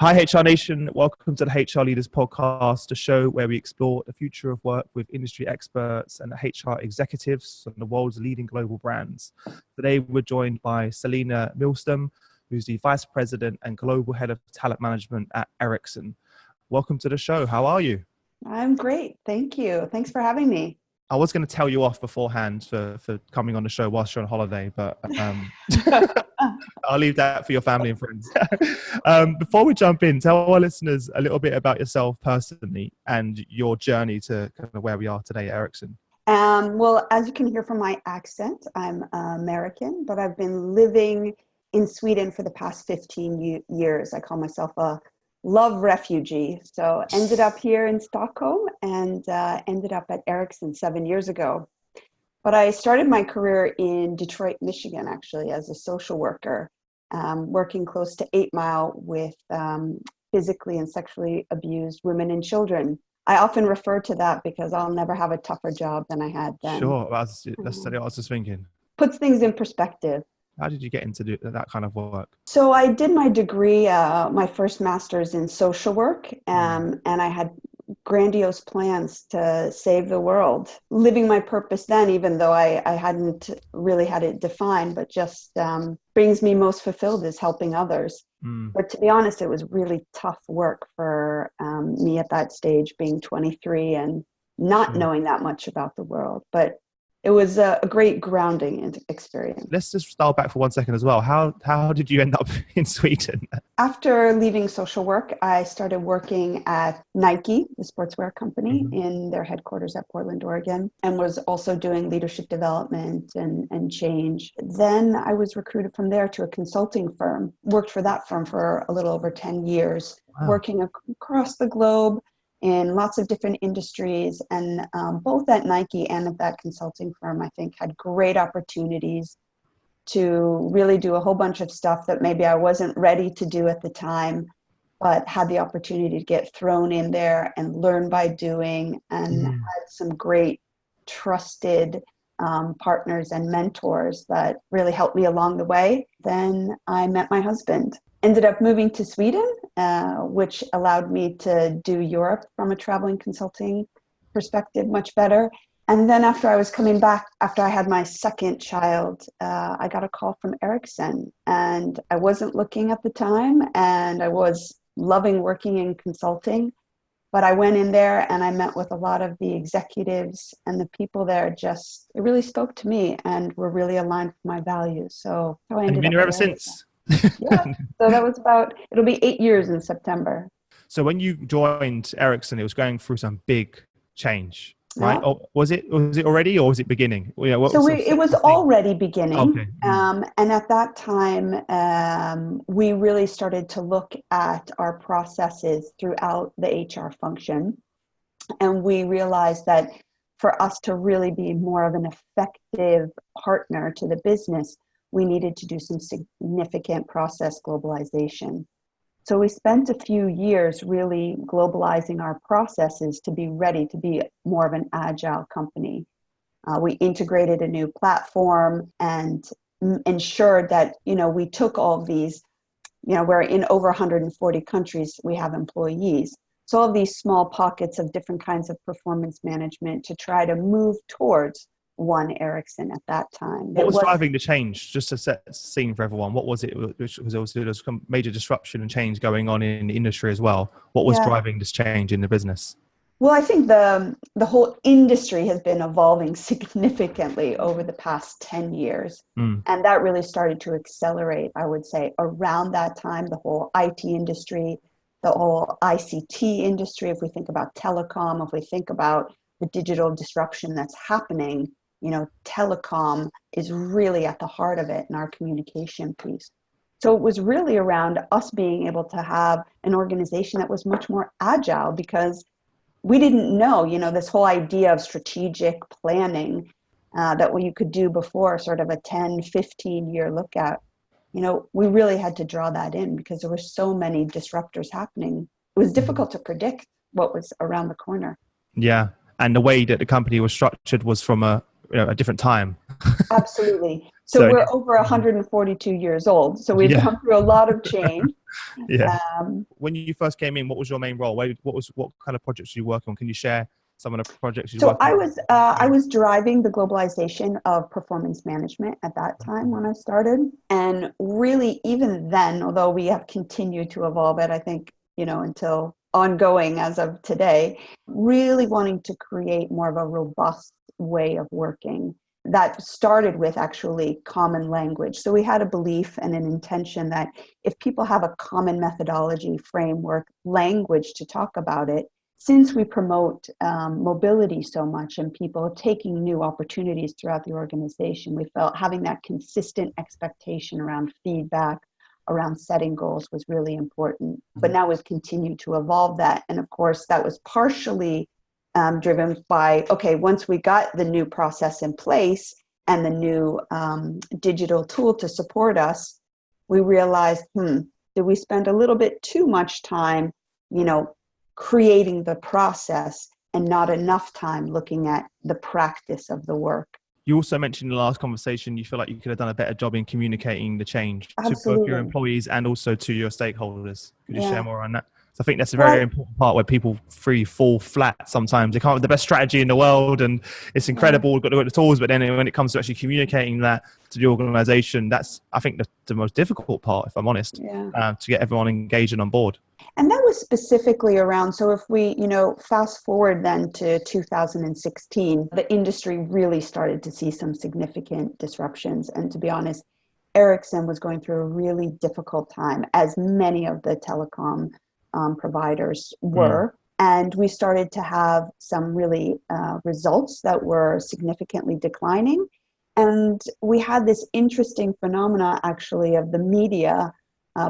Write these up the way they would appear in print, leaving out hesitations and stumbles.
Hi, HR Nation. Welcome to the HR Leaders Podcast, a show where we explore the future of work with industry experts and HR executives on the world's leading global brands. Today, we're joined by Selina Millstam, who's the Vice President and Global Head of Talent Management at Ericsson. Welcome to the show. How are you? I'm great. Thank you. Thanks for having me. I was going to tell you off beforehand for coming on the show whilst you're on holiday, but I'll leave that for your family and friends. Before we jump in, tell our listeners a little bit about yourself personally and your journey to kind of where we are today at Ericsson. Well, as you can hear from my accent, I'm American, but I've been living in Sweden for the past 15 years. I call myself a love refugee. So ended up here in Stockholm and ended up at Ericsson 7 years ago. But I started my career in Detroit, Michigan, actually, as a social worker, working close to 8 Mile with physically and sexually abused women and children. I often refer to that because I'll never have a tougher job than I had then. Sure, that's what I was just thinking. Puts things in perspective. How did you get into that kind of work? So I did my degree, my first master's in social work, and I had grandiose plans to save the world. Living my purpose then, even though I hadn't really had it defined, but just brings me most fulfilled is helping others. But to be honest, it was really tough work for me at that stage, being 23 and not knowing that much about the world. But it was a great grounding experience. Let's just dial back for 1 second as well. How did you end up in Sweden? After leaving social work, I started working at Nike, the sportswear company, in their headquarters at Portland, Oregon, and was also doing leadership development and change. Then I was recruited from there to a consulting firm, worked for that firm for a little over 10 years, working across the globe in lots of different industries, and both at Nike and at that consulting firm, I think had great opportunities to really do a whole bunch of stuff that maybe I wasn't ready to do at the time, but had the opportunity to get thrown in there and learn by doing, and had some great trusted partners and mentors that really helped me along the way. Then I met my husband. Ended up moving to Sweden, which allowed me to do Europe from a traveling consulting perspective much better. And then after I was coming back, after I had my second child, I got a call from Ericsson. And I wasn't looking at the time, and I was loving working in consulting. But I went in there and I met with a lot of the executives, and the people there it really spoke to me and were really aligned with my values. So I ended up. And you've been here ever since? Yeah, so that was it'll be 8 years in September. So when you joined Ericsson, it was going through some big change, right? Yeah. Or was it already, or was it beginning? It was already beginning. Okay. And at that time, we really started to look at our processes throughout the HR function. And we realized that for us to really be more of an effective partner to the business, we needed to do some significant process globalization. So we spent a few years really globalizing our processes to be ready to be more of an agile company. We integrated a new platform and ensured that, we took all of these, we're in over 140 countries, we have employees. So all of these small pockets of different kinds of performance management to try to move towards one Ericsson at that time. What was driving the change? Just to set the scene for everyone, what was it? Which was also there was major disruption and change going on in the industry as well. What was driving this change in the business? Well, I think the whole industry has been evolving significantly over the past 10 years. And that really started to accelerate, I would say, around that time. The whole IT industry, the whole ICT industry, if we think about telecom, if we think about the digital disruption that's happening, telecom is really at the heart of it in our communication piece. So it was really around us being able to have an organization that was much more agile, because we didn't know, this whole idea of strategic planning that you could do before, sort of a 10, 15-year look at. We really had to draw that in because there were so many disruptors happening. It was difficult to predict what was around the corner. Yeah. And the way that the company was structured was from a different time. Absolutely. So So we're over 142 years old. So we've yeah, gone through a lot of change. yeah. Um, When you first came in, what was your main role? What kind of projects were you working on? Can you share some of the projects you so worked on? I was driving the globalization of performance management at that time when I started. And really, even then, although we have continued to evolve it, I think, until ongoing as of today, really wanting to create more of a robust way of working that started with actually common language. So we had a belief and an intention that if people have a common methodology, framework, language to talk about it, since we promote mobility so much and people taking new opportunities throughout the organization, we felt having that consistent expectation around feedback, around setting goals was really important. But now we've continued to evolve that. And of course, that was partially driven by, okay, once we got the new process in place and the new digital tool to support us, we realized, did we spend a little bit too much time, creating the process and not enough time looking at the practice of the work? You also mentioned in the last conversation, you feel like you could have done a better job in communicating the change to both your Absolutely. employees and also to your stakeholders. Could you share Yeah. more on that? So I think that's a Well, very important part where people fall flat sometimes. They can't have the best strategy in the world and it's yeah. incredible, we've got the tools, but then when it comes to actually communicating that to the organization, that's, I think, the most difficult part, if I'm honest, Yeah. to get everyone engaged and on board. And that was specifically around, so if we, fast forward then to 2016, the industry really started to see some significant disruptions. And to be honest, Ericsson was going through a really difficult time, as many of the telecom providers were. And we started to have some really results that were significantly declining. And we had this interesting phenomena, actually, of the media,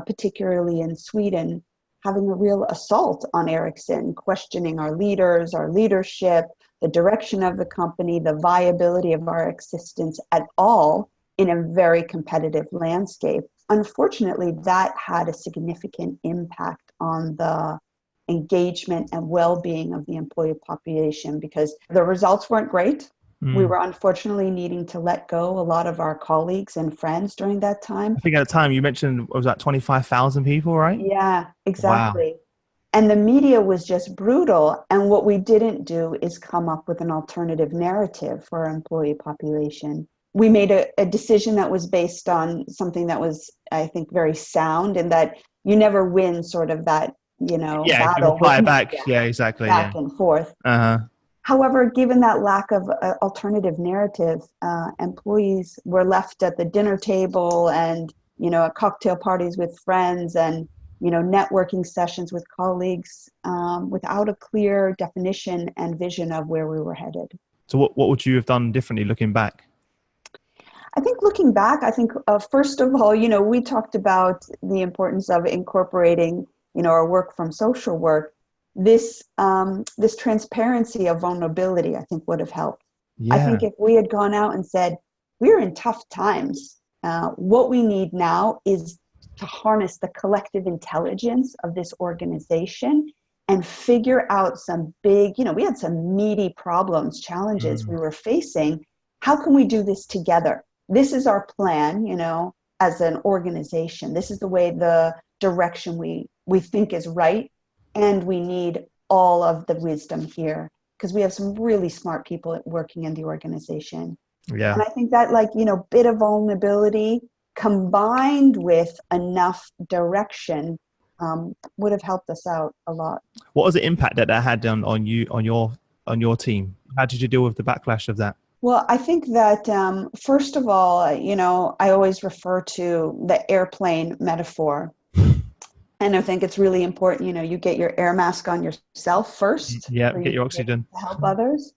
particularly in Sweden, having a real assault on Ericsson, questioning our leaders, our leadership, the direction of the company, the viability of our existence at all in a very competitive landscape. Unfortunately, that had a significant impact on the engagement and well-being of the employee population because the results weren't great. We were unfortunately needing to let go a lot of our colleagues and friends during that time. I think at the time you mentioned, was that 25,000 people, right? Yeah, Wow. exactly. And the media was just brutal. And what we didn't do is come up with an alternative narrative for our employee population. We made a decision that was based on something that was, I think, very sound, and that you never win sort of that, Yeah, if you battle with reply back, media yeah, exactly, yeah. back and forth. Uh-huh. However, given that lack of alternative narrative, employees were left at the dinner table and, at cocktail parties with friends and, networking sessions with colleagues without a clear definition and vision of where we were headed. So what would you have done differently looking back? I think looking back, first of all, we talked about the importance of incorporating, our work from social work. This transparency of vulnerability, I think, would have helped. I Yeah. think if we had gone out and said, we're in tough times, what we need now is to harness the collective intelligence of this organization and figure out some big, we had some meaty problems, challenges we were facing. How can we do this together? This is our plan, as an organization. This is the direction we think is right. And we need all of the wisdom here because we have some really smart people working in the organization. Yeah. And I think that bit of vulnerability combined with enough direction would have helped us out a lot. What was the impact that had on you, on your team? How did you deal with the backlash of that? Well, I think that first of all, I always refer to the airplane metaphor. And I think it's really important, you get your air mask on yourself first Yeah, for get you your to be able oxygen. to help others.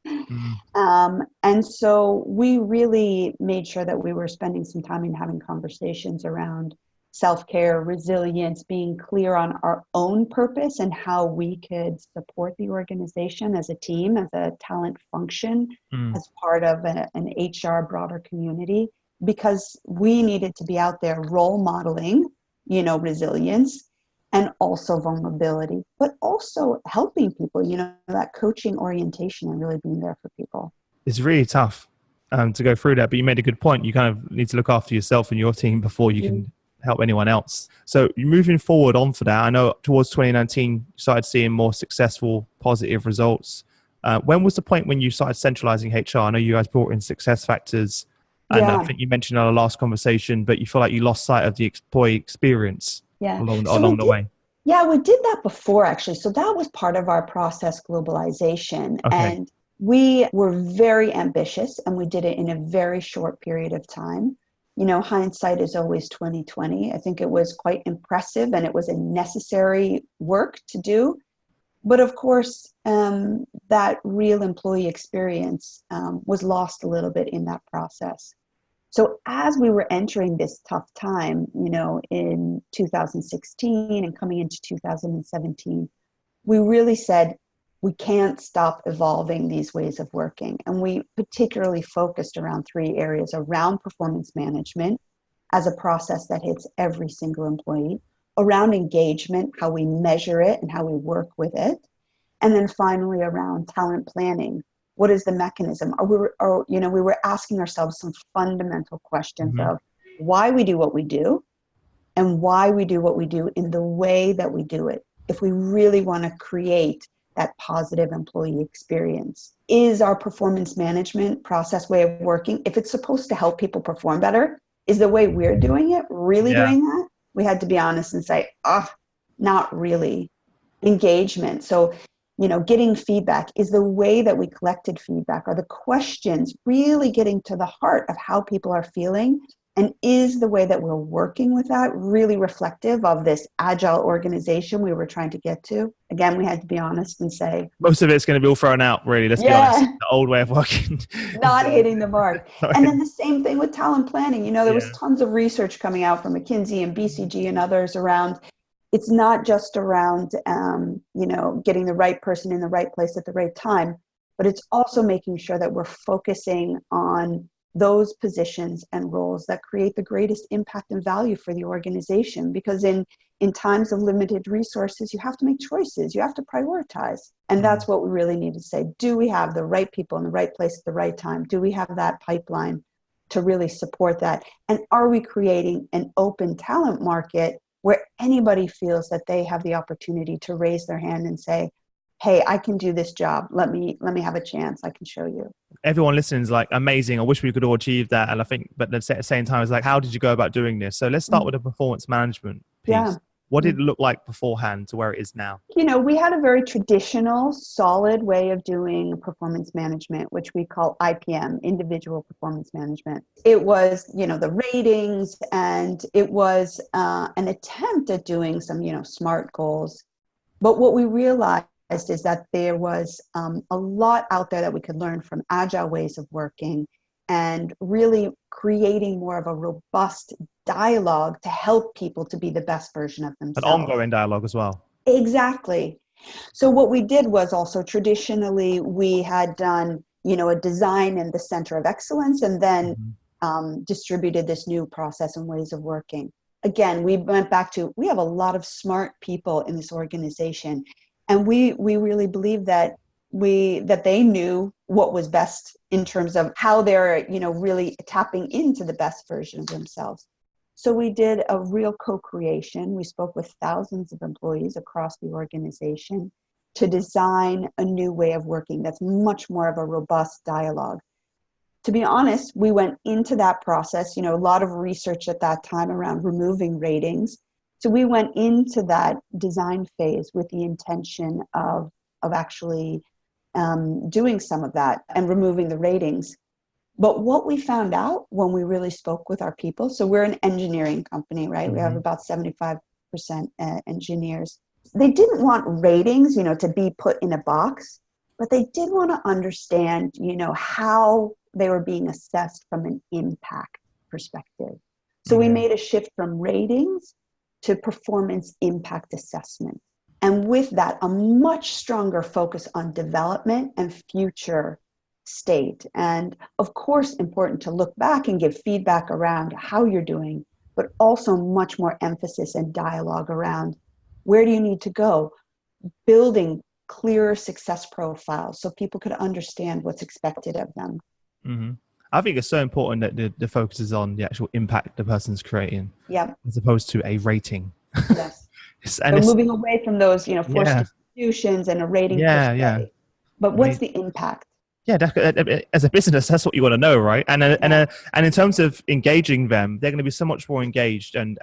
Mm. And so we really made sure that we were spending some time in having conversations around self-care, resilience, being clear on our own purpose and how we could support the organization as a team, as a talent function, as part of an HR broader community, because we needed to be out there role modeling, resilience and also vulnerability, but also helping people, that coaching orientation and really being there for people. It's really tough. to go through that, but you made a good point. You kind of need to look after yourself and your team before you can help anyone else. So moving forward on for that, I know towards 2019, you started seeing more successful, positive results. When was the point when you started centralizing HR? I know you guys brought in success factors, and I think you mentioned in our last conversation, but you feel like you lost sight of the employee experience along the way. Yeah, we did that before, actually. So that was part of our process globalization. Okay. And we were very ambitious, and we did it in a very short period of time. Hindsight is always 2020. I think it was quite impressive, and it was a necessary work to do. But of course, that real employee experience was lost a little bit in that process. So as we were entering this tough time, in 2016 and coming into 2017, we really said, we can't stop evolving these ways of working. And we particularly focused around 3 areas: around performance management as a process that hits every single employee, around engagement, how we measure it and how we work with it, and then finally around talent planning. What is the mechanism? We were asking ourselves some fundamental questions of why we do what we do, and why we do what we do in the way that we do it. If we really want to create that positive employee experience, is our performance management process way of working, if it's supposed to help people perform better, is the way we're doing it really doing that? We had to be honest and say, not really. Engagement. So, getting feedback, is the way that we collected feedback, are the questions really getting to the heart of how people are feeling, and is the way that we're working with that really reflective of this agile organization we were trying to get to? Again, we had to be honest and say, most of it's going to be all thrown out, really. Let's be honest. The old way of working. Not hitting the mark. And then the same thing with talent planning. There was tons of research coming out from McKinsey and BCG and others around, it's not just around, getting the right person in the right place at the right time, but it's also making sure that we're focusing on those positions and roles that create the greatest impact and value for the organization. Because in times of limited resources, you have to make choices, you have to prioritize. And that's what we really need to say. Do we have the right people in the right place at the right time? Do we have that pipeline to really support that? And are we creating an open talent market where anybody feels that they have the opportunity to raise their hand and say, hey, I can do this job. Let me have a chance. I can show you. Everyone listening is like, amazing. I wish we could all achieve that. And I think, but at the same time, it's like, how did you go about doing this? So let's start with the performance management piece. What did it look like beforehand to where it is now? We had a very traditional, solid way of doing performance management, which we call IPM, individual performance management. It was, the ratings, and it was an attempt at doing some, SMART goals. But what we realized is that there was a lot out there that we could learn from agile ways of working, and really creating more of a robust dialogue to help people to be the best version of themselves. An ongoing dialogue as well. Exactly. So what we did was also, traditionally, we had done, a design in the center of excellence, and then distributed this new process and ways of working. Again, we went back to, we have a lot of smart people in this organization, and we really believe that they knew what was best in terms of how they're, really tapping into the best version of themselves. So we did a real co-creation. We spoke with thousands of employees across the organization to design a new way of working that's much more of a robust dialogue. To be honest, we went into that process, a lot of research at that time around removing ratings. So we went into that design phase with the intention of actually doing some of that and removing the ratings. But what we found out when we really spoke with our people, so we're an engineering company, right? We have about 75% engineers. They didn't want ratings, to be put in a box, but they did want to understand, how they were being assessed from an impact perspective. So we made a shift from ratings to performance impact assessment. And with that, a much stronger focus on development and future state. And of course, important to look back and give feedback around how you're doing, but also much more emphasis and dialogue around where do you need to go, building clearer success profiles so people could understand what's expected of them. I think it's so important that the focus is on the actual impact the person's creating, as opposed to a rating. Yes. So moving away from those, forced institutions and a rating per se. But what's the impact? Yeah, as a business, that's what you want to know, right? And in terms of engaging them, they're going to be so much more engaged and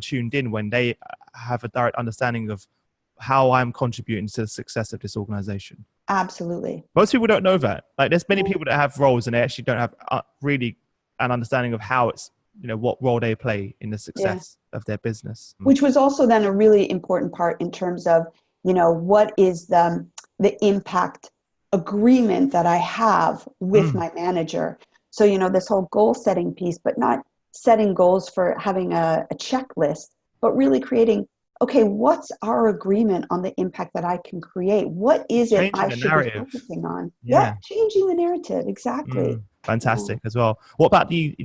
tuned in when they have a direct understanding of how I'm contributing to the success of this organization. Absolutely. Most people don't know that. Like, there's many people that have roles and they actually don't have really an understanding of how it's, what role they play in the success of their business. Which was also then a really important part in terms of, what is the impact agreement that I have with my manager. So, this whole goal setting piece, but not setting goals for having a checklist, but really creating, okay, what's our agreement on the impact that I can create? What is it I should be focusing on? Yeah, changing the narrative. Exactly. Fantastic as well. What about the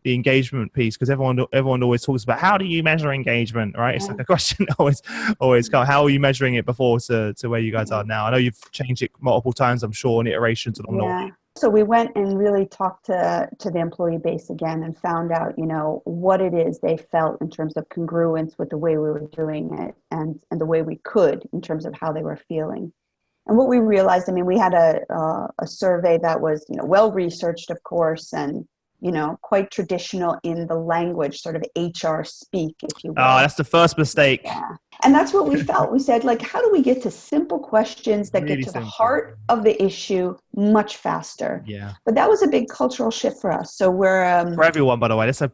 engagement piece? Because everyone always talks about, how do you measure engagement, right? It's like a question always come. How are you measuring it before to where you guys are now? I know you've changed it multiple times, I'm sure, in iterations along the way. So we went and really talked to the employee base again and found out, what it is they felt in terms of congruence with the way we were doing it and the way we could in terms of how they were feeling. And what we realized, we had a survey that was, well researched, of course, and quite traditional in the language, sort of HR speak, if you will. Oh, that's the first mistake. Yeah. And that's what we felt. We said, how do we get to simple questions that get to the heart of the issue much faster? Yeah. But that was a big cultural shift for us. So we're for everyone, by the way. That's a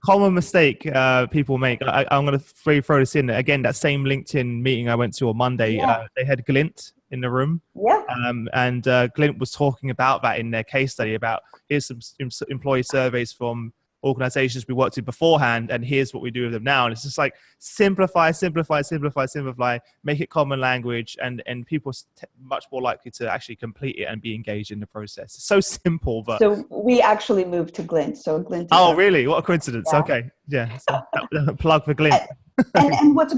common mistake people make. I'm going to throw this in again. That same LinkedIn meeting I went to on Monday, they had Glint in the room. Yeah. And Glint was talking about that in their case study about, here's some employee surveys from organizations we worked with beforehand, and here's what we do with them now. And it's just like simplify, make it common language, and people are much more likely to actually complete it and be engaged in the process. It's so simple, but so we actually moved to Glint. So Glint. Really? What a coincidence. Yeah. Okay. Yeah. So plug for Glint. and what's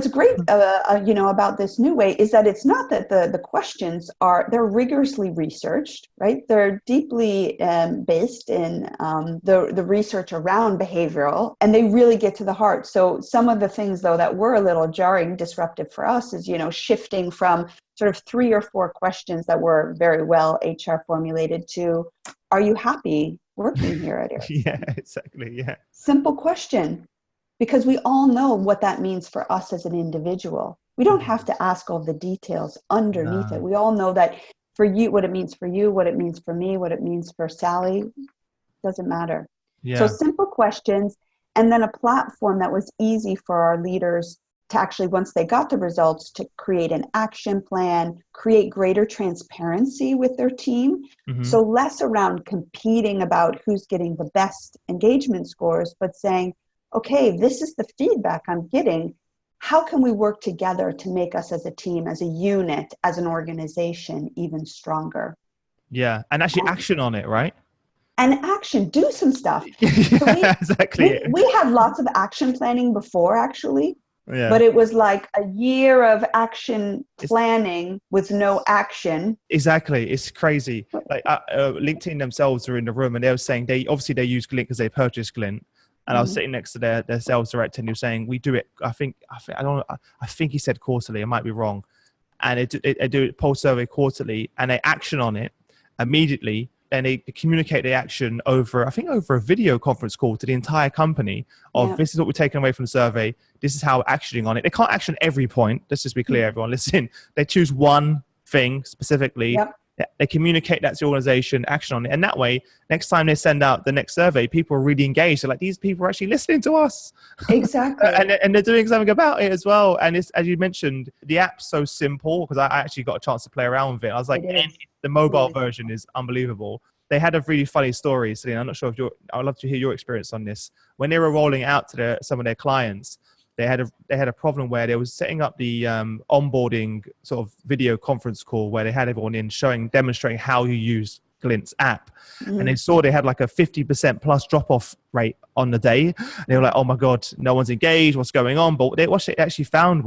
great about this new way is that it's not that the questions they're rigorously researched, right? They're deeply based in the research around behavioral, and they really get to the heart. So some of the things though that were a little jarring, disruptive for us is shifting from sort of 3 or 4 questions that were very well HR formulated to, are you happy working here at Ericsson? Yeah, exactly. Yeah. Simple question. Because we all know what that means for us as an individual. We don't have to ask all the details underneath it. We all know that for you, what it means for you, what it means for me, what it means for Sally, doesn't matter. Yeah. So simple questions, and then a platform that was easy for our leaders to actually, once they got the results, to create an action plan, create greater transparency with their team. Mm-hmm. So less around competing about who's getting the best engagement scores, but saying, okay, this is the feedback I'm getting. How can we work together to make us as a team, as a unit, as an organization, even stronger? Yeah, and actually action on it, right? And action, do some stuff. Exactly. We had lots of action planning before, actually. Yeah. But it was like a year of action planning with no action. Exactly. It's crazy. Like LinkedIn themselves are in the room, and they were saying they use Glint because they purchased Glint. And I was sitting next to their sales director, and he was saying, "We do it. I think he said quarterly. I might be wrong. And they do it pulse survey quarterly, and they action on it immediately. And they communicate the action over a video conference call to the entire company of this is what we're taking away from the survey. This is how we're actioning on it. They can't action every point. Let's just be clear, everyone. Listen, they choose one thing specifically. Yep. They communicate that to the organization, action on it. And that way, next time they send out the next survey, people are really engaged. They're like, these people are actually listening to us. Exactly. and they're doing something about it as well. And it's, as you mentioned, the app's so simple, because I actually got a chance to play around with it. I was like, the mobile version is unbelievable. They had a really funny story, Selina. I'm not sure I'd love to hear your experience on this. When they were rolling out to some of their clients, they had a problem where they was setting up the onboarding sort of video conference call where they had everyone in demonstrating how you use Glint's app. Mm-hmm. And they saw they had like a 50% plus drop-off rate on the day. And they were like, oh my God, no one's engaged. What's going on? But what they actually found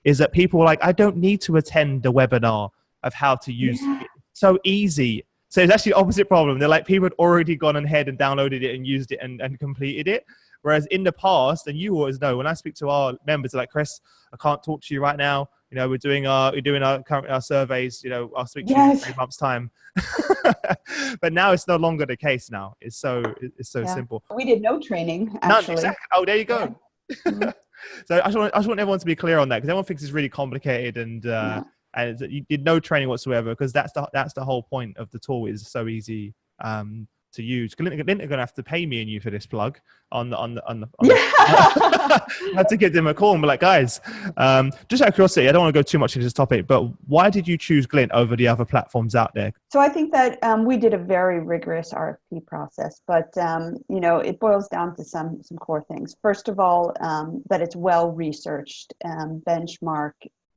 is that people were like, I don't need to attend the webinar of how to use it. So easy. So it's actually the opposite problem. They're like, people had already gone ahead and downloaded it and used it and completed it. Whereas in the past, and you always know, when I speak to our members, they're like, Chris, I can't talk to you right now. You know, we're doing our surveys. You know, I'll speak to you in 3 months' time. But now it's no longer the case. Now it's so simple. We did no training, None, actually. exactly. Oh, there you go. Yeah. So I just want everyone to be clear on that, because everyone thinks it's really complicated and you did no training whatsoever, because that's the whole point of the tool. Is so easy to use. Linda are going to have to pay me and you for this plug on the I had to give them a call and be like, guys, just out of curiosity, I don't want to go too much into this topic, but why did you choose Glint over the other platforms out there? So I think that we did a very rigorous RFP process, but you know, it boils down to some core things. First of all, that it's well researched, benchmark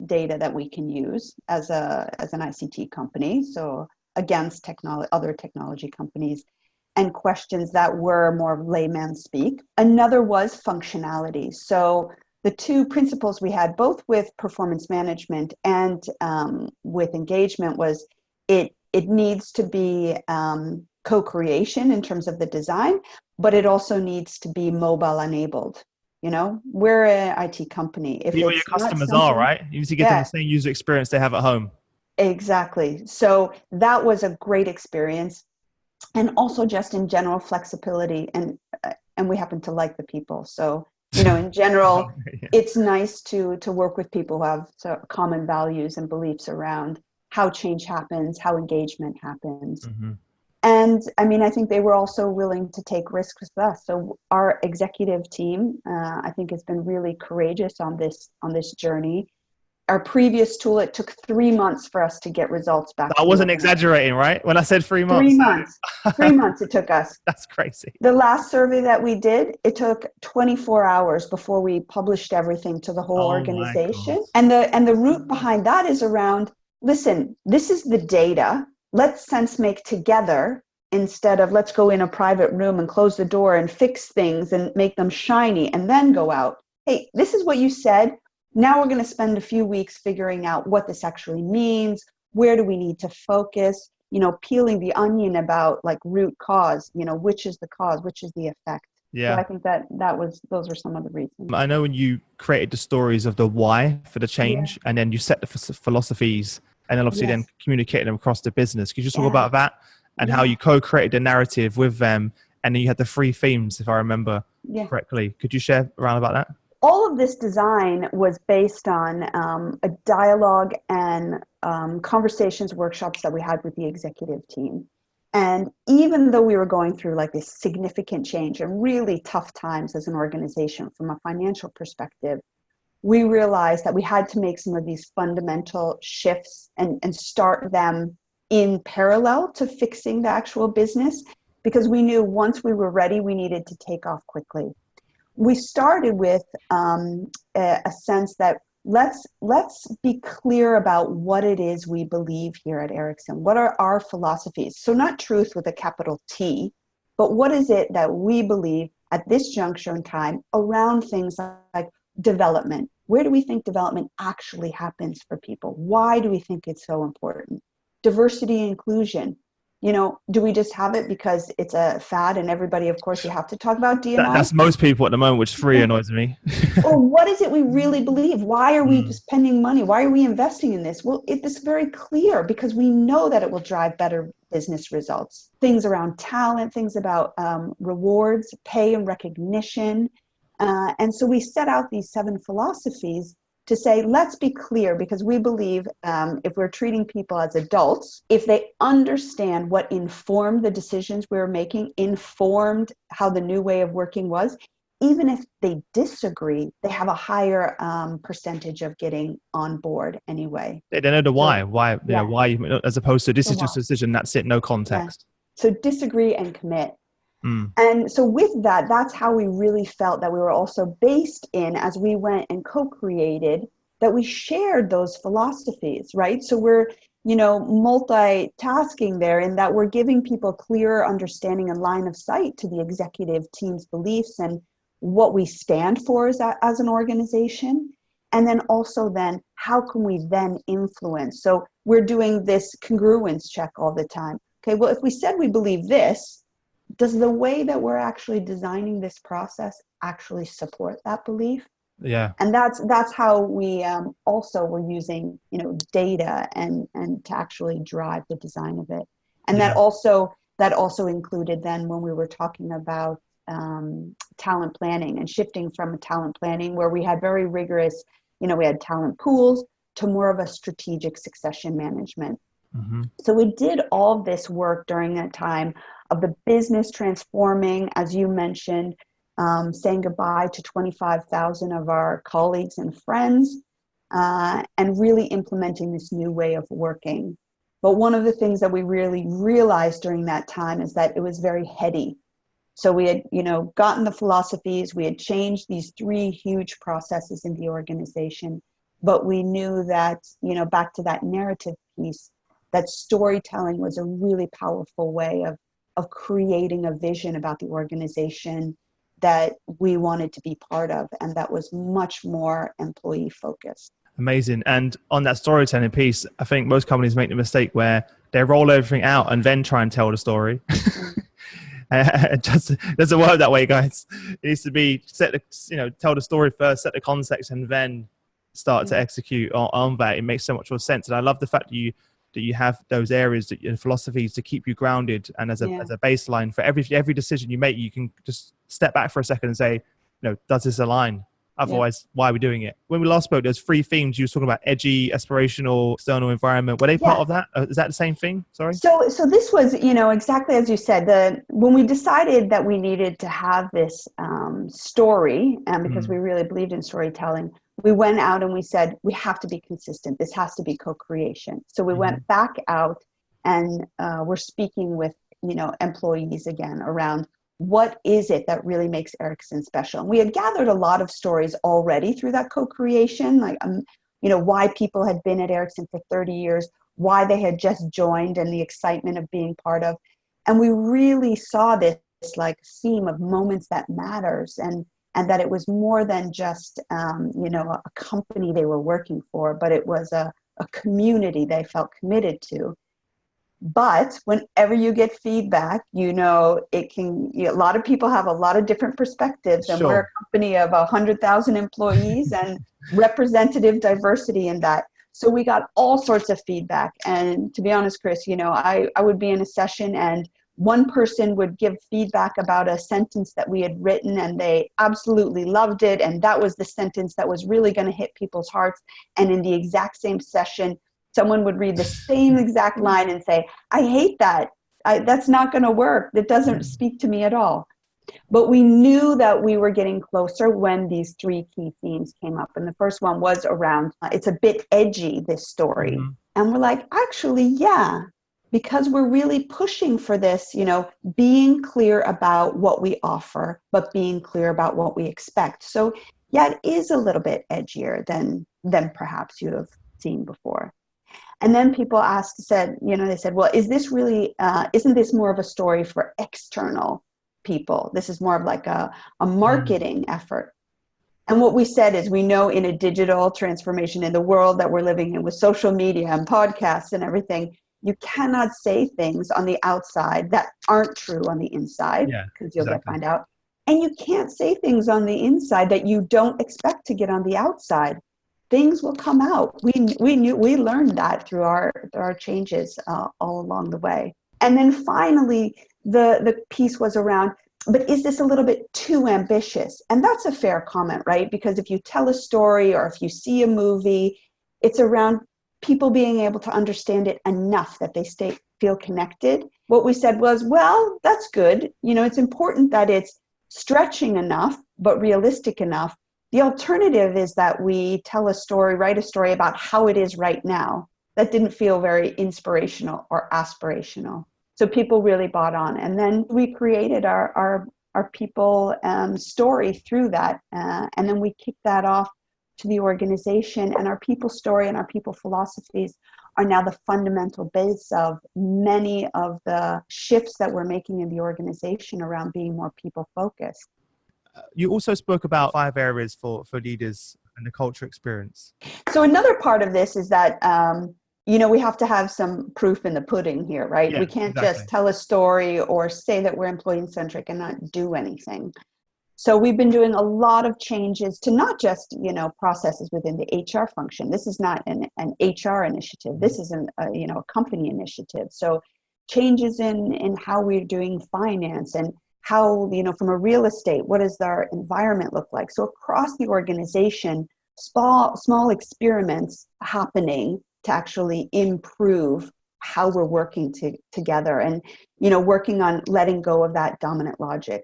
data that we can use as an ICT company. So against other technology companies, and questions that were more layman speak. Another was functionality. So the two principles we had, both with performance management and with engagement, was it needs to be co-creation in terms of the design, but it also needs to be mobile enabled. You know, we're an IT company. If your customers are, right? You need to get them the same user experience they have at home. Exactly. So that was a great experience. And also just in general flexibility, and we happen to like the people. So, you know, in general, it's nice to work with people who have common values and beliefs around how change happens, how engagement happens. Mm-hmm. And I mean, I think they were also willing to take risks with us. So our executive team, I think, has been really courageous on this journey. Our previous tool, it took 3 months for us to get results back. I wasn't exaggerating, right? When I said 3 months. 3 months. 3 months it took us. That's crazy. The last survey that we did, it took 24 hours before we published everything to the whole organization. And the root behind that is around, listen, this is the data. Let's sense make together, instead of let's go in a private room and close the door and fix things and make them shiny and then go out. Hey, this is what you said. Now we're going to spend a few weeks figuring out what this actually means. Where do we need to focus? You know, peeling the onion about like root cause, you know, which is the cause, which is the effect. Yeah. So I think those were some of the reasons. I know when you created the stories of the why for the change, and then you set the philosophies, and then obviously then communicated them across the business. Could you talk about that and how you co-created the narrative with them? And then you had the 3 themes, if I remember correctly. Could you share around about that? All of this design was based on a dialogue and conversations, workshops that we had with the executive team. And even though we were going through like this significant change and really tough times as an organization from a financial perspective, we realized that we had to make some of these fundamental shifts and start them in parallel to fixing the actual business, because we knew once we were ready, we needed to take off quickly. We started with a sense that let's be clear about what it is we believe here at Ericsson. What are our philosophies? So not truth with a capital T, but what is it that we believe at this juncture in time around things like development? Where do we think development actually happens for people? Why do we think it's so important? Diversity and inclusion. You know, do we just have it because it's a fad and everybody, of course, you have to talk about D&I? That's most people at the moment, which annoys me. Or what is it we really believe? Why are we spending money? Why are we investing in this? Well, it is very clear because we know that it will drive better business results. Things around talent, things about rewards, pay and recognition. And so we set out these 7 philosophies to say, let's be clear, because we believe if we're treating people as adults, if they understand what informed the decisions we were making, informed how the new way of working was, even if they disagree, they have a higher percentage of getting on board anyway. They don't know the why. Why, as opposed to this is just a decision, that's it, no context. Yeah. So disagree and commit. And so with that, that's how we really felt that we were also based in, as we went and co-created, that we shared those philosophies, right? So we're, multitasking there in that we're giving people clearer understanding and line of sight to the executive team's beliefs and what we stand for as an organization. And then also then, how can we then influence? So we're doing this congruence check all the time. okay, well, if we said we believe this, does the way that we're actually designing this process actually support that belief? Yeah. And that's how we also were using, data and to actually drive the design of it. And Yeah. that also included then when we were talking about talent planning and shifting from a talent planning where we had very rigorous, we had talent pools to more of a strategic succession management. Mm-hmm. So we did all this work during that time of the business transforming, as you mentioned, saying goodbye to 25,000 of our colleagues and friends, and really implementing this new way of working. But one of the things that we really realized during that time is that it was very heady. So we had, gotten the philosophies, we had changed these 3 huge processes in the organization, but we knew that, back to that narrative piece, that storytelling was a really powerful way of creating a vision about the organization that we wanted to be part of, and that was much more employee focused. Amazing. And on that storytelling piece, I think most companies make the mistake where they roll everything out and then try and tell the story. It just doesn't work that way, guys. It needs to be tell the story first, set the context, and then start to execute on that. It makes so much more sense. And I love the fact that you have those areas and philosophies to keep you grounded, and as a baseline for every decision you make, you can just step back for a second and say, does this align? Otherwise, why are we doing it? When we last spoke, there's 3 themes. You were talking about edgy, aspirational, external environment. Were they part of that? Is that the same thing? Sorry. So this was, exactly as you said. When we decided that we needed to have this story, and because we really believed in storytelling, we went out and we said we have to be consistent. This has to be co-creation. So we went back out and we're speaking with employees again around, what is it that really makes Ericsson special? And we had gathered a lot of stories already through that co-creation, like, why people had been at Ericsson for 30 years, why they had just joined, and the excitement of being part of. And we really saw this like theme of moments that matters, and that it was more than just, a company they were working for, but it was a community they felt committed to. But whenever you get feedback, it can, a lot of people have a lot of different perspectives, and we're a company of 100,000 employees and representative diversity in that. So we got all sorts of feedback. And to be honest, Chris, I would be in a session and one person would give feedback about a sentence that we had written and they absolutely loved it. And that was the sentence that was really going to hit people's hearts. And in the exact same session, someone would read the same exact line and say, I hate that. That's not going to work. That doesn't speak to me at all. But we knew that we were getting closer when these 3 key themes came up. And the first one was around, it's a bit edgy, this story. And we're like, actually, yeah, because we're really pushing for this, being clear about what we offer, but being clear about what we expect. So yeah, it is a little bit edgier than perhaps you have seen before. And then people said, well, is this really, isn't this more of a story for external people? This is more of like a marketing effort. And what we said is, we know in a digital transformation in the world that we're living in with social media and podcasts and everything, you cannot say things on the outside that aren't true on the inside, because you'll find out. And you can't say things on the inside that you don't expect to get on the outside. Things will come out. We learned that through our changes all along the way. And then finally, the piece was around, but is this a little bit too ambitious? And that's a fair comment, right? Because if you tell a story or if you see a movie, it's around people being able to understand it enough that they feel connected. What we said was, well, that's good. It's important that it's stretching enough, but realistic enough. The alternative is that we write a story about how it is right now. That didn't feel very inspirational or aspirational. So people really bought on. And then we created our people story through that. And then we kicked that off to the organization. And our people story and our people philosophies are now the fundamental base of many of the shifts that we're making in the organization around being more people focused. You also spoke about 5 areas for leaders and the culture experience. So another part of this is that we have to have some proof in the pudding here, right? Yeah, We can't exactly. just tell a story or say that we're employee-centric and not do anything. So we've been doing a lot of changes to not just, processes within the HR function. This is not an HR initiative. This is a company initiative. So changes in how we're doing finance and how, from a real estate, what does our environment look like? So across the organization, small experiments happening to actually improve how we're working together and, working on letting go of that dominant logic.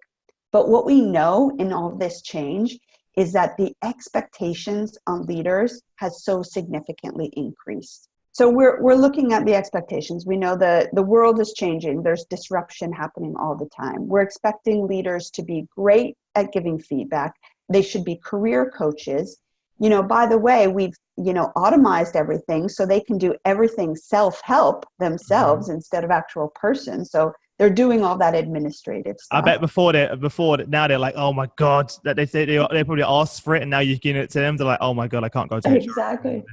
But what we know in all this change is that the expectations on leaders has so significantly increased. So we're looking at the expectations. We know the world is changing. There's disruption happening all the time. We're expecting leaders to be great at giving feedback. They should be career coaches. By the way, we've, automized everything so they can do everything self-help themselves instead of actual person. So they're doing all that administrative stuff. I bet before now they're like, oh my God, that they probably asked for it and now you're giving it to them. They're like, oh my God, I can't go to HR. Exactly.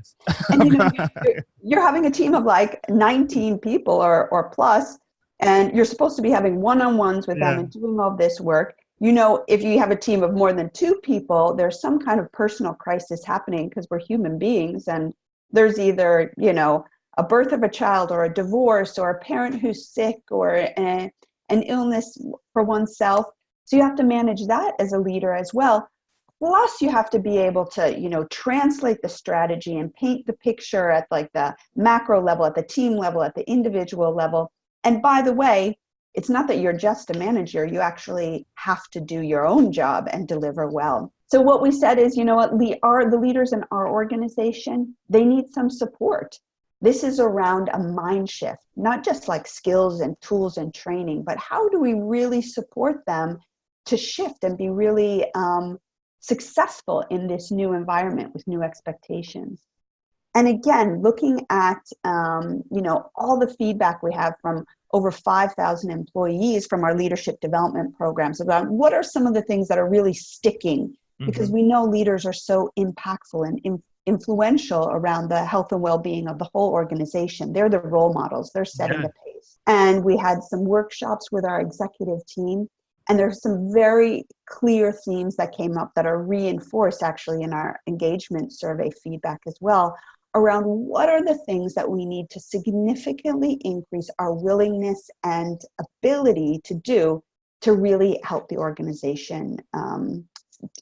And you're having a team of like 19 people or plus, and you're supposed to be having one-on-ones with them and doing all this work. If you have a team of more than 2 people, there's some kind of personal crisis happening because we're human beings, and there's either, a birth of a child or a divorce or a parent who's sick or an illness for oneself. So you have to manage that as a leader as well. Plus you have to be able to, translate the strategy and paint the picture at like the macro level, at the team level, at the individual level. And by the way, it's not that you're just a manager, you actually have to do your own job and deliver well. So what we said is, the leaders in our organization, they need some support. This is around a mind shift, not just like skills and tools and training, but how do we really support them to shift and be really successful in this new environment with new expectations? And again, looking at, all the feedback we have from over 5,000 employees from our leadership development programs about what are some of the things that are really sticking, because we know leaders are so impactful and influential around the health and well-being of the whole organization. They're the role models. They're setting the pace. And we had some workshops with our executive team, and there's some very clear themes that came up that are reinforced actually in our engagement survey feedback as well, around what are the things that we need to significantly increase our willingness and ability to do to really help the organization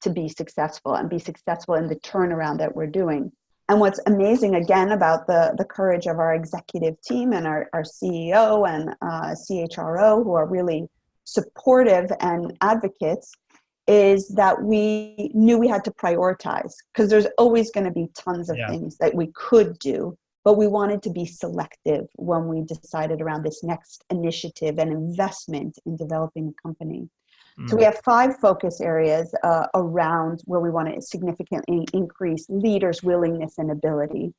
to be successful and be successful in the turnaround that we're doing. And what's amazing, again, about the courage of our executive team and our CEO and CHRO, who are really supportive and advocates, is that we knew we had to prioritize, because there's always going to be tons of things that we could do, but we wanted to be selective when we decided around this next initiative and investment in developing a company. So we have 5 focus areas around where we want to significantly increase leaders' willingness and ability.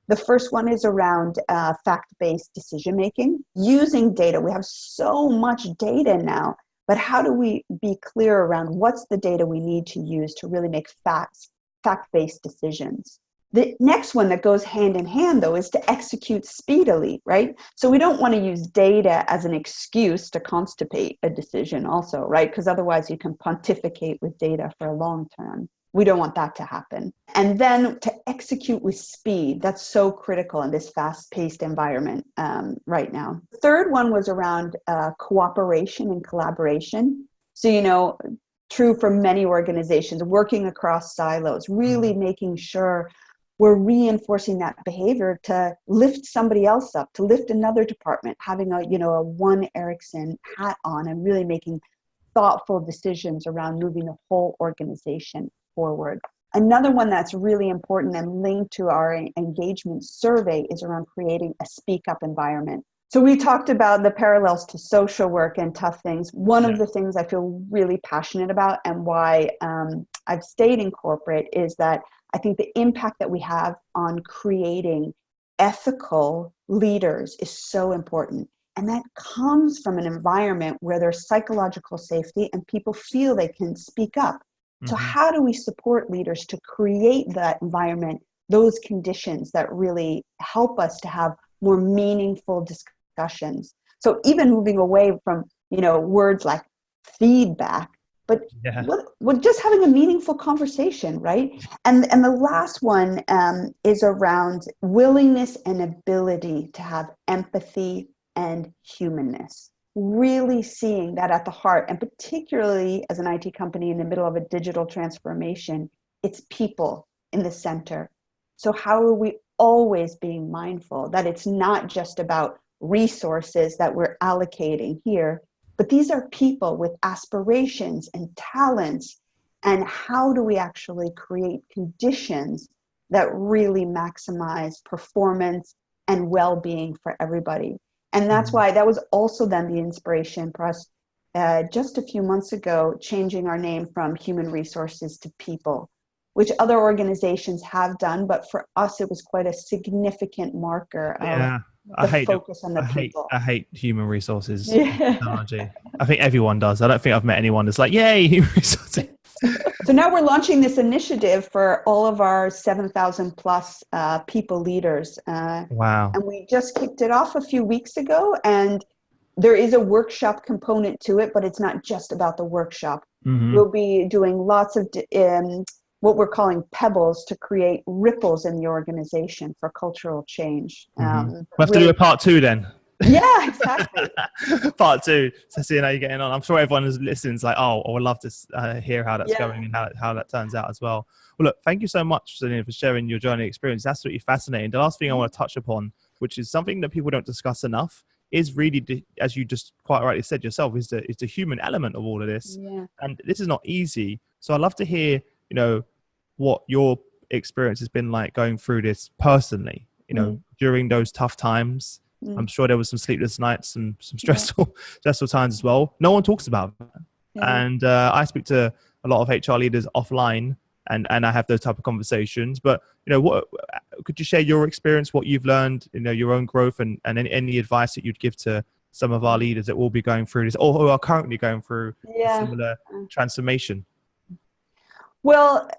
The first one is around fact-based decision-making, using data. We have so much data now, but how do we be clear around what's the data we need to use to really make fact-based decisions? The next one that goes hand in hand, though, is to execute speedily, right? So we don't want to use data as an excuse to constipate a decision also, right? Because otherwise you can pontificate with data for a long term. We don't want that to happen. And then to execute with speed, that's so critical in this fast-paced environment right now. The third one was around cooperation and collaboration. So, true for many organizations, working across silos, really making sure we're reinforcing that behavior to lift somebody else up, to lift another department, having a one Ericsson hat on and really making thoughtful decisions around moving the whole organization forward. Another one that's really important and linked to our engagement survey is around creating a speak up environment. So we talked about the parallels to social work and tough things. One of the things I feel really passionate about and why I've stayed in corporate is that I think the impact that we have on creating ethical leaders is so important. And that comes from an environment where there's psychological safety and people feel they can speak up. So how do we support leaders to create that environment those conditions that really help us to have more meaningful discussions. So even moving away from, words like feedback, but Yeah. what just having a meaningful conversation, right? And the last one is around willingness and ability to have empathy and humanness. Really seeing that at the heart, and particularly as an IT company in the middle of a digital transformation, it's people in the center. So how are we always being mindful that it's not just about resources that we're allocating here, but these are people with aspirations and talents, and how do we actually create conditions that really maximize performance and well-being for everybody? And that's why that was also then the inspiration for us just a few months ago, changing our name from human resources to people, which other organizations have done, but for us, it was quite a significant marker of the focus on the people. I hate human resources Yeah. technology. I think everyone does. I don't think I've met anyone that's like, yay, human resources. So now we're launching this initiative for all of our 7,000 plus people leaders. Wow. And we just kicked it off a few weeks ago, and there is a workshop component to it, but it's not just about the workshop. Mm-hmm. We'll be doing lots of what we're calling pebbles to create ripples in the organization for cultural change. Mm-hmm. We'll have to do a part 2 then. Yeah, exactly. Part 2, so seeing how you're getting on. I'm sure everyone who's listening is like, oh, I would love to hear how that's going and how that turns out as well. Well, look, thank you so much, Selina, for sharing your journey experience. That's absolutely fascinating. The last thing I want to touch upon, which is something that people don't discuss enough, is really, as you just quite rightly said yourself, is the human element of all of this. Yeah. And this is not easy. So I'd love to hear, what your experience has been like going through this personally, during those tough times. I'm sure there was some sleepless nights and some stressful times as well. No one talks about that. And I speak to a lot of HR leaders offline, and I have those type of conversations. But what could you share your experience, what you've learned, your own growth, and any advice that you'd give to some of our leaders that will be going through this or who are currently going through a similar transformation? Well,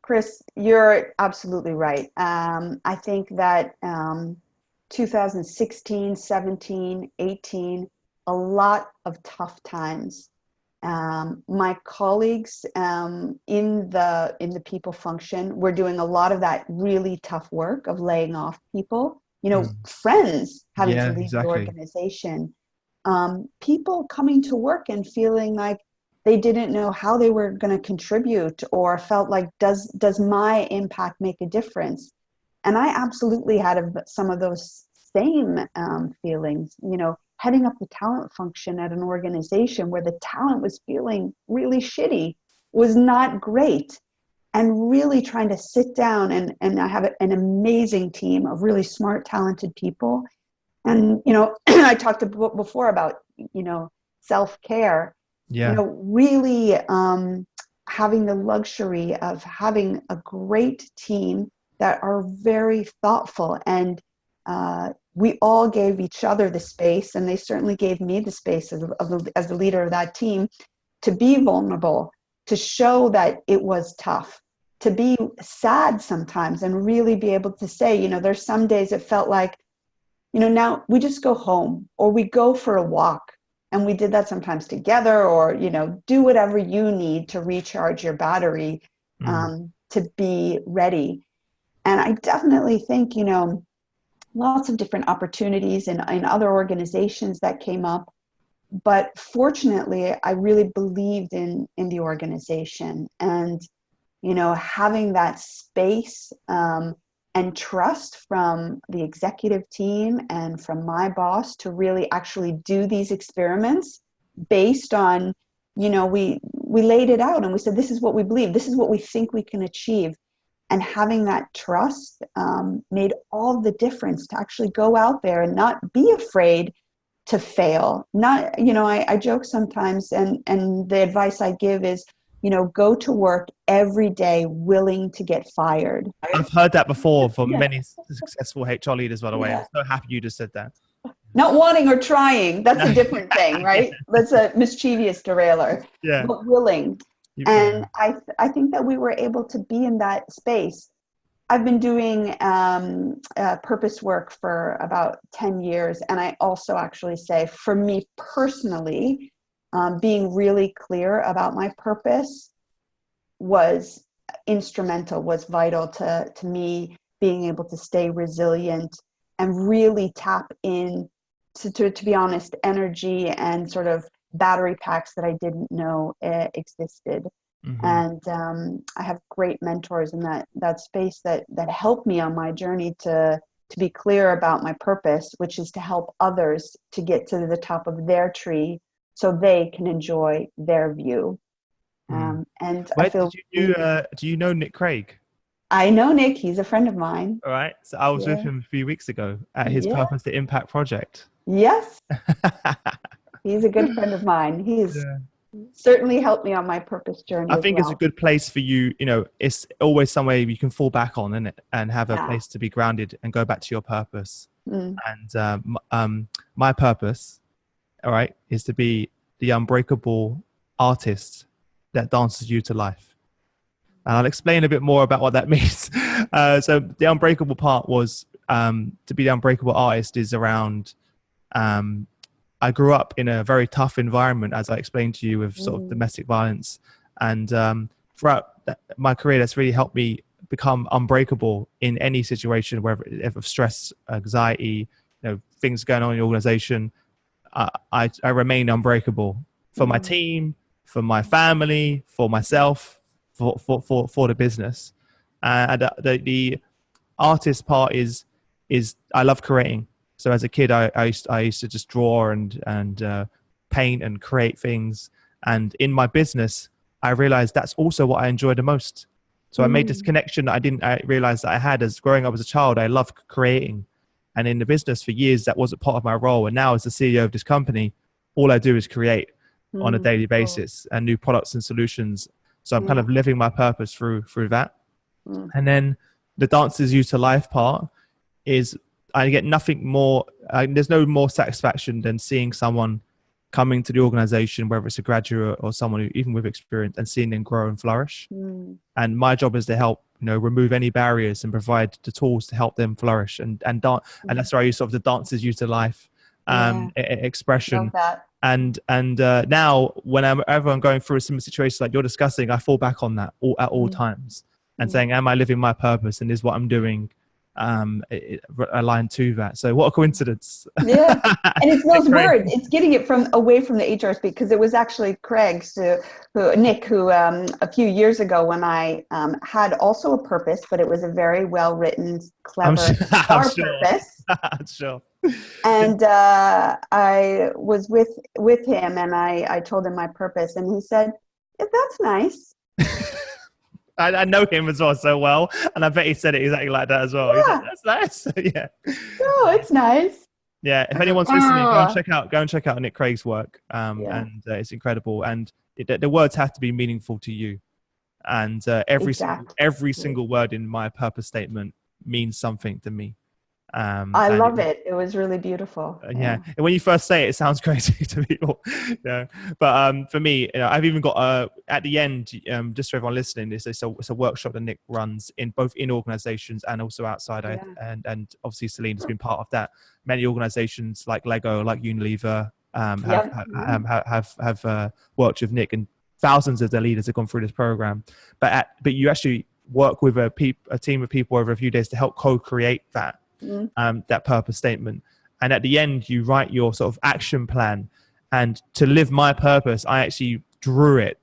Chris, you're absolutely right. I think that 2016, 17, 18, a lot of tough times. My colleagues in the people function were doing a lot of that really tough work of laying off people, friends having to leave the organization, people coming to work and feeling like they didn't know how they were going to contribute, or felt like, does my impact make a difference? And I absolutely had some of those same feelings, heading up the talent function at an organization where the talent was feeling really shitty, was not great. And really trying to sit down, and I have an amazing team of really smart, talented people. And, I talked before about, self-care, really having the luxury of having a great team that are very thoughtful, and we all gave each other the space, and they certainly gave me the space as the leader of that team to be vulnerable, to show that it was tough, to be sad sometimes, and really be able to say, there's some days it felt like, now we just go home, or we go for a walk. And we did that sometimes together, or, do whatever you need to recharge your battery to be ready. And I definitely think, lots of different opportunities in other organizations that came up. But fortunately, I really believed in the organization, and, having that space and trust from the executive team and from my boss to really actually do these experiments based on, we laid it out and we said, this is what we believe, this is what we think we can achieve. And having that trust made all the difference to actually go out there and not be afraid to fail. Not, I joke sometimes, and the advice I give is, go to work every day willing to get fired. I've heard that before from many successful HR leaders, by the way. I'm so happy you just said that. Not wanting or trying, that's a different thing, right? That's a mischievous derailer, but willing. And I think that we were able to be in that space. I've been doing purpose work for about 10 years. And I also actually say, for me personally, being really clear about my purpose was instrumental, was vital to me being able to stay resilient and really tap in to be honest, energy and sort of battery packs that I didn't know existed. Mm-hmm. And I have great mentors in that space that help me on my journey to be clear about my purpose, which is to help others to get to the top of their tree so they can enjoy their view. And I feel. Do you know Nick Craig? I know Nick. He's a friend of mine. All right. So I was with him a few weeks ago at his Purpose to Impact project. Yes. He's a good friend of mine. He's certainly helped me on my purpose journey. I think it's a good place for you. You know, it's always somewhere you can fall back on, isn't it? And have a place to be grounded and go back to your purpose. And my purpose, all right, is to be the unbreakable artist that dances you to life. And I'll explain a bit more about what that means. So the unbreakable part was to be the unbreakable artist is around I grew up in a very tough environment, as I explained to you, with sort of domestic violence. And throughout my career, that's really helped me become unbreakable in any situation, whether of stress, anxiety, things going on in the organization. I remain unbreakable for my team, for my family, for myself, for the business. And the artist part is I love creating. So as a kid, I used to just draw and paint and create things. And in my business, I realized that's also what I enjoy the most. So I made this connection that I realize that I had as growing up as a child. I love creating. And in the business for years, that wasn't part of my role. And now as the CEO of this company, all I do is create on a daily basis and new products and solutions. So I'm kind of living my purpose through that. And then the dances you to life part is I get nothing more. There's no more satisfaction than seeing someone coming to the organization, whether it's a graduate or someone who, even with experience, and seeing them grow and flourish. And my job is to help, remove any barriers and provide the tools to help them flourish and dance. And that's where I use sort of the dances you to life expression. Love that. And now whenever I'm going through a similar situation like you're discussing, I fall back on that at all times and saying, am I living my purpose, and is what I'm doing aligned to that? So what a coincidence. Yeah. And it's those words, it's getting it away from the HR speak, because it was actually Nick who a few years ago, when I had also a purpose, but it was a very well written, clever purpose. Sure. And I was with him, and I told him my purpose, and he said, yeah, that's nice. I know him as well so well, and I bet he said it exactly like that as well. He's like, that's nice. Yeah. No, it's nice. Yeah. If anyone's listening, go and check out Nick Craig's work. And it's incredible. And the words have to be meaningful to you. And every single word in my purpose statement means something to me. I love it. It was really beautiful. Yeah. And when you first say it, it sounds crazy to people. But for me, I've even got at the end, just for everyone listening, it's a workshop that Nick runs in both in organizations and also outside. And obviously Selina's been part of that. Many organizations like Lego, like Unilever, have worked with Nick, and thousands of their leaders have gone through this program. But you actually work with a team of people over a few days to help co-create that. That purpose statement, and at the end you write your sort of action plan. And to live my purpose, I actually drew it.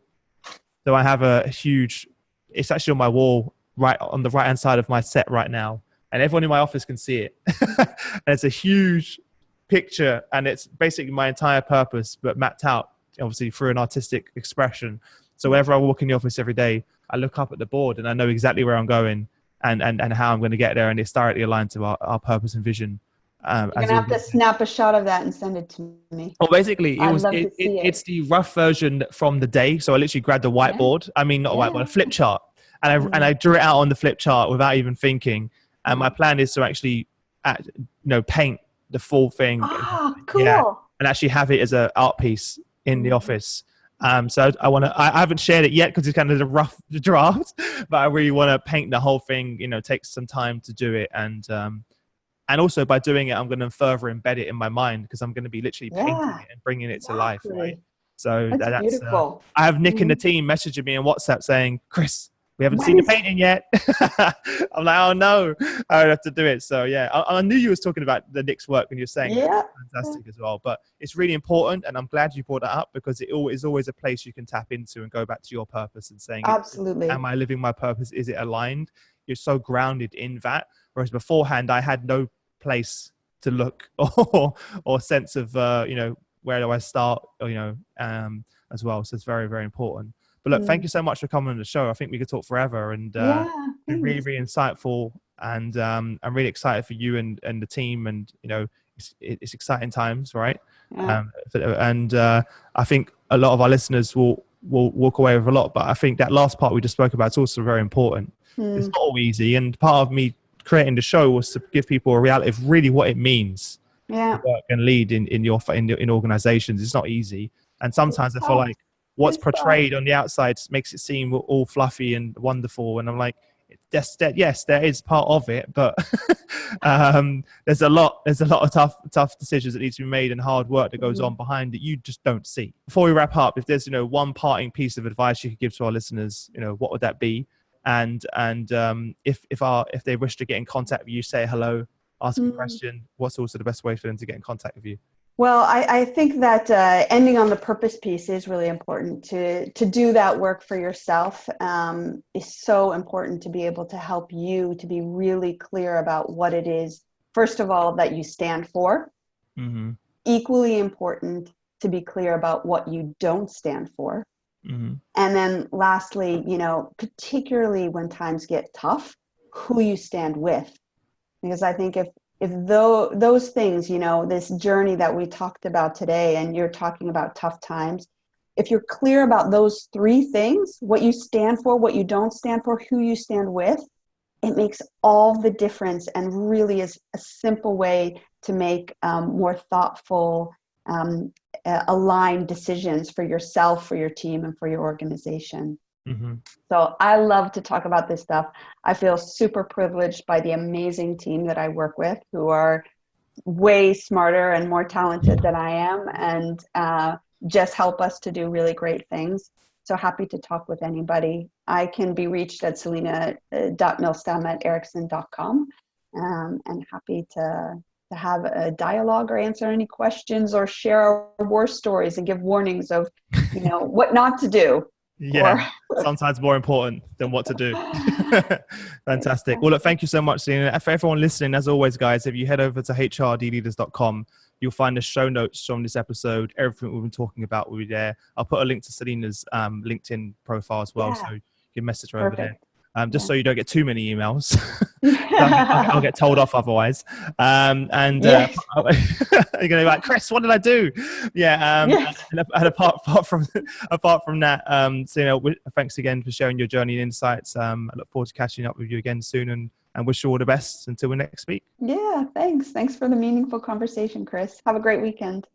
So I have it's actually on my wall right on the right hand side of my set right now, and everyone in my office can see it. And it's a huge picture, and it's basically my entire purpose, but mapped out obviously through an artistic expression. So whenever I walk in the office every day, I look up at the board and I know exactly where I'm going and how I'm going to get there, and it's directly aligned to our purpose and vision. You're going to have to snap a shot of that and send it to me. Well, basically, it's the rough version from the day. So I literally grabbed a whiteboard. I mean, not a whiteboard, a flip chart. And I drew it out on the flip chart without even thinking. And my plan is to actually, paint the full thing. Ah, cool. And actually have it as an art piece in the office. So I haven't shared it yet because it's kind of a rough draft, but I really want to paint the whole thing, take some time to do it. And also by doing it, I'm going to further embed it in my mind because I'm going to be literally painting Yeah, it and bringing it to life, right? exactly. So That's that's, beautiful. I have Nick in the Mhm. team messaging me on WhatsApp saying, Chris, we haven't seen When the is painting yet. I'm like, oh no, I would have to do it. So yeah, I knew you was talking about the Nick's work when you're saying that. Yeah, It's fantastic as well. But it's really important, and I'm glad you brought that up because it is always a place you can tap into and go back to your purpose and saying, absolutely. am I living my purpose? Is it aligned? You're so grounded in that. Whereas beforehand, I had no place to look or sense of where do I start, as well. So it's very, very important. But look, thank Mm. you so much for coming on the show. I think we could talk forever, and Yeah, been really, thanks. really insightful. And I'm really excited for you and the team. And it's exciting times, right? Yeah. And I think a lot of our listeners will walk away with a lot. But I think that last part we just spoke about is also very important. It's Mm. not all easy, and part of me creating the show was to give people a reality of really what it means to Yeah. work and lead in organizations. It's not easy, and It's sometimes I feel tough. like what's It's tough. portrayed on the outside makes it seem all fluffy and wonderful, and I'm like, yes, there is part of it, but there's a lot of tough decisions that need to be made and hard work that goes Mhm. on behind that you just don't see. Before we wrap up, if there's one parting piece of advice you could give to our listeners, what would that be? And if they wish to get in contact with you, say hello, ask a Mm. question, what's also the best way for them to get in contact with you? Well, I think that ending on the purpose piece is really important. To do that work for yourself is so important, to be able to help you to be really clear about what it is, first of all, that you stand for. Mm-hmm. Equally important to be clear about what you don't stand for. Mm-hmm. And then lastly, particularly when times get tough, who you stand with. Because I think if those things, this journey that we talked about today, and you're talking about tough times, if you're clear about those three things, what you stand for, what you don't stand for, who you stand with, it makes all the difference, and really is a simple way to make more thoughtful, aligned decisions for yourself, for your team, and for your organization. Mm-hmm. So I love to talk about this stuff. I feel super privileged by the amazing team that I work with, who are way smarter and more talented than I am, and just help us to do really great things. So happy to talk with anybody. I can be reached at selina.millstam@ericsson.com, and happy to have a dialogue or answer any questions or share our war stories and give warnings of, what not to do. Yeah, Or sometimes more important than what to do. Fantastic. Well, look, thank you so much, Selina. For everyone listening, as always, guys, if you head over to hrdleaders.com, you'll find the show notes from this episode. Everything we've been talking about will be there. I'll put a link to Selina's LinkedIn profile as well, so Yeah, you can message her over there. perfect. Just Yeah. so you don't get too many emails. I'll get told off otherwise. Yes. You're going to be like, Chris, what did I do? Yeah. Yes. And apart from that, thanks again for sharing your journey and insights. I look forward to catching up with you again soon, and wish you all the best until next week. Yeah. Thanks. Thanks for the meaningful conversation, Chris. Have a great weekend.